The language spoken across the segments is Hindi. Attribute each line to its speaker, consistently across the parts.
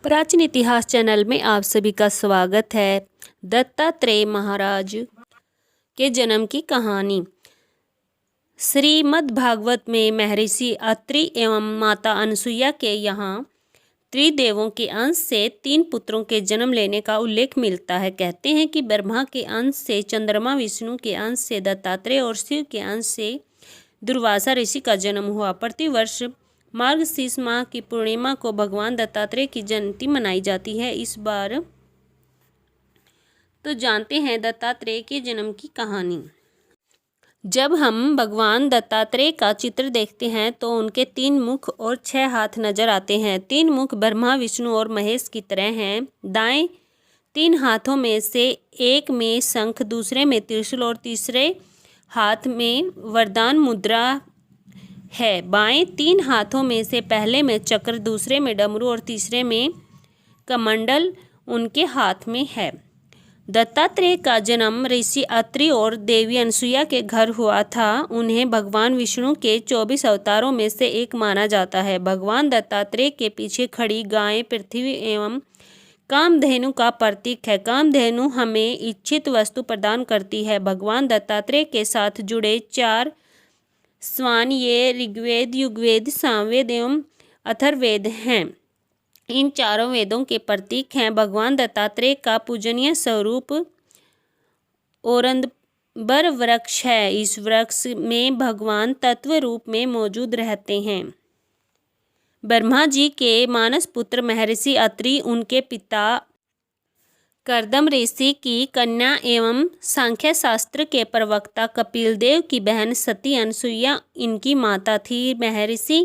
Speaker 1: प्राचीन इतिहास चैनल में आप सभी का स्वागत है। दत्तात्रेय महाराज के जन्म की कहानी। श्रीमद् भागवत में महर्षि अत्रि एवं माता अनसुईया के यहाँ त्रिदेवों के अंश से 3 पुत्रों के जन्म लेने का उल्लेख मिलता है। कहते हैं कि ब्रह्मा के अंश से चंद्रमा, विष्णु के अंश से दत्तात्रेय और शिव के अंश से दुर्वासा ऋषि का जन्म हुआ। प्रतिवर्ष मार्गशीर्ष माह की पूर्णिमा को भगवान दत्तात्रेय की जयंती मनाई जाती है। इस बार तो जानते हैं दत्तात्रेय के जन्म की कहानी। जब हम भगवान दत्तात्रेय का चित्र देखते हैं तो उनके 3 मुख और 6 हाथ नजर आते हैं। 3 मुख ब्रह्मा, विष्णु और महेश की तरह हैं। दाएं 3 हाथों में से एक में शंख, दूसरे में त्रिशूल और तीसरे हाथ में वरदान मुद्रा है। बाएं 3 हाथों में से पहले में चक्र, दूसरे में डमरू और तीसरे में कमंडल उनके हाथ में है। दत्तात्रेय का जन्म ऋषि अत्रि और देवी अनसुईया के घर हुआ था। उन्हें भगवान विष्णु के 24 अवतारों में से एक माना जाता है। भगवान दत्तात्रेय के पीछे खड़ी गाय पृथ्वी एवं कामधेनु का प्रतीक है। कामधेनु हमें इच्छित वस्तु प्रदान करती है। भगवान दत्तात्रेय के साथ जुड़े 4 स्वान ये ऋग्वेद, युगवेद, सामवेद एवं अथर्ववेद हैं। इन चारों वेदों के प्रतीक हैं। भगवान दत्तात्रेय का पूजनीय स्वरूप ओरंदबर वृक्ष है। इस वृक्ष में भगवान तत्व रूप में मौजूद रहते हैं। ब्रह्मा जी के मानस पुत्र महर्षि अत्रि, उनके पिता कर्दम ऋषि की कन्या एवं सांख्य शास्त्र के प्रवक्ता कपिल देव की बहन सती अनसुईया इनकी माता थी। महर्षि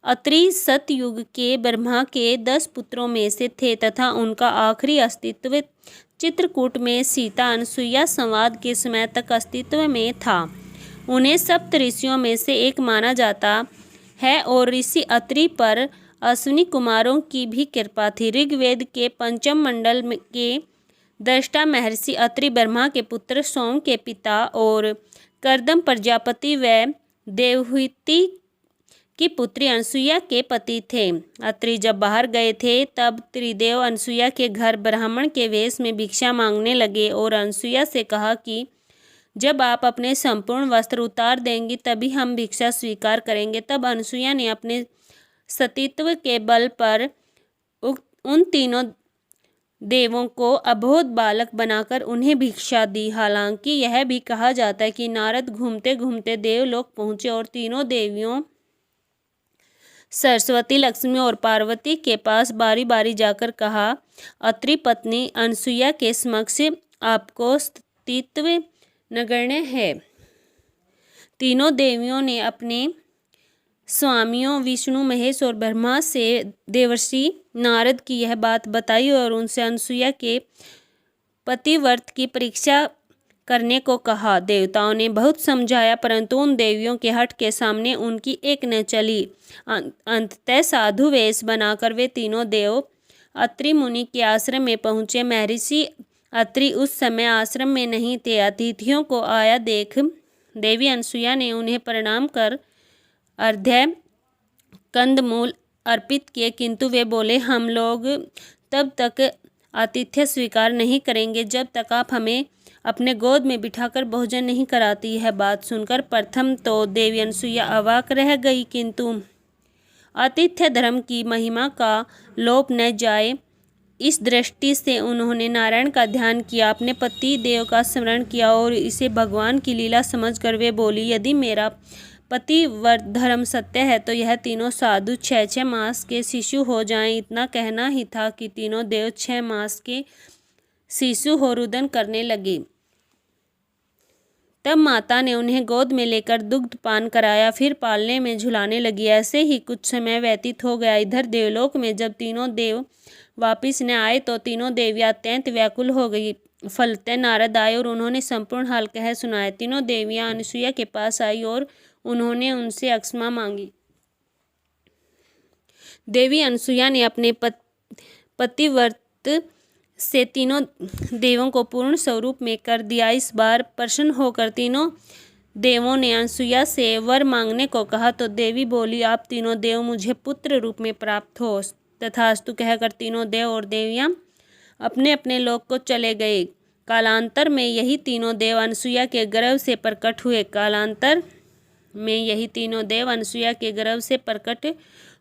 Speaker 1: अत्रि सतयुग के ब्रह्मा के 10 पुत्रों में से थे तथा उनका आखिरी अस्तित्व चित्रकूट में सीता अनसुईया संवाद के समय तक अस्तित्व में था। उन्हें सप्त ऋषियों में से एक माना जाता है और ऋषि अत्रि पर अश्विनी कुमारों की भी कृपा थी। ऋग्वेद के पंचम मंडल के दृष्टा महर्षि अत्रि ब्रह्मा के पुत्र सोम के पिता और कर्दम प्रजापति व देवहूति की पुत्री अनसुईया के पति थे। अत्रि जब बाहर गए थे तब त्रिदेव अनसुईया के घर ब्राह्मण के वेश में भिक्षा मांगने लगे और अनसुईया से कहा कि जब आप अपने संपूर्ण वस्त्र उतार देंगी तभी हम भिक्षा स्वीकार करेंगे। तब अनसुईया ने अपने सतीत्व के बल पर उन तीनों देवों को अबोध बालक बनाकर उन्हें भिक्षा दी। हालांकि यह भी कहा जाता है कि नारद घूमते घूमते देवलोक पहुंचे और तीनों देवियों सरस्वती, लक्ष्मी और पार्वती के पास बारी बारी जाकर कहा, अत्रि पत्नी अनसुईया के समक्ष आपको सतीत्व नगण्य है। तीनों देवियों ने अपने स्वामियों विष्णु, महेश और ब्रह्मा से देवर्षि नारद की यह बात बताई और उनसे अनसुईया के पतिव्रत की परीक्षा करने को कहा। देवताओं ने बहुत समझाया परंतु उन देवियों के हठ के सामने उनकी एक न चली। अंततः साधु वेश बनाकर वे तीनों देव अत्रि मुनि के आश्रम में पहुँचे। महर्षि अत्रि उस समय आश्रम में नहीं थे। अतिथियों को आया देख देवी अनसुईया ने उन्हें प्रणाम कर अर्घ्य कंदमूल अर्पित किए, किंतु वे बोले, हम लोग तब तक आतिथ्य स्वीकार नहीं करेंगे जब तक आप हमें अपने गोद में बिठाकर भोजन नहीं कराती। यह बात सुनकर प्रथम तो देवी अनसुईया अवाक रह गई, किंतु आतिथ्य धर्म की महिमा का लोप न जाए इस दृष्टि से उन्होंने नारायण का ध्यान किया, अपने पति देव का स्मरण किया और इसे भगवान की लीला समझकर वे बोली, यदि मेरा पतिव्रत धर्म सत्य है तो यह तीनों साधु 6 मास के शिशु हो जाएं। इतना कहना ही था कि तीनों देव 6 मास के शिशु हो रुदन करने लगे। तब माता ने उन्हें गोद में लेकर दुग्ध पान कराया, फिर पालने में झुलाने लगी। ऐसे ही कुछ समय व्यतीत हो गया। इधर देवलोक में जब तीनों देव वापिस न आए तो तीनों देवियां अत्यंत व्याकुल हो गई। फलतः नारद आए और उन्होंने संपूर्ण हाल कह सुनाया। तीनों देवियां अनसुईया के पास आई और उन्होंने उनसे अक्षमा मांगी। देवी अनसुईया ने अपने पतिव्रत से तीनों देवों को पूर्ण स्वरूप में कर दिया। इस बार प्रसन्न होकर तीनों देवों ने अनसुईया से वर मांगने को कहा तो देवी बोली, आप तीनों देव मुझे पुत्र रूप में प्राप्त हो। तथास्तु कहकर तीनों देव और देवियाँ अपने अपने लोक को चले गए। कालांतर में यही तीनों देव अनसुया के गर्भ से प्रकट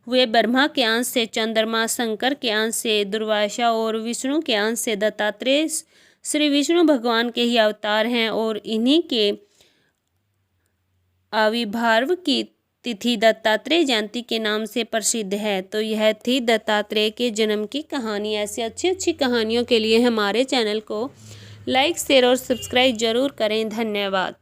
Speaker 1: हुए। ब्रह्मा के अंश से चंद्रमा, शंकर के अंश से दुर्वासा और विष्णु के अंश से दत्तात्रेय श्री विष्णु भगवान के ही अवतार हैं और इन्हीं के आविर्भाव की तिथि दत्तात्रेय जयंती के नाम से प्रसिद्ध है। तो यह थी दत्तात्रेय के जन्म की कहानी। ऐसी अच्छी अच्छी कहानियों के लिए हमारे चैनल को लाइक, शेयर और सब्सक्राइब जरूर करें। धन्यवाद।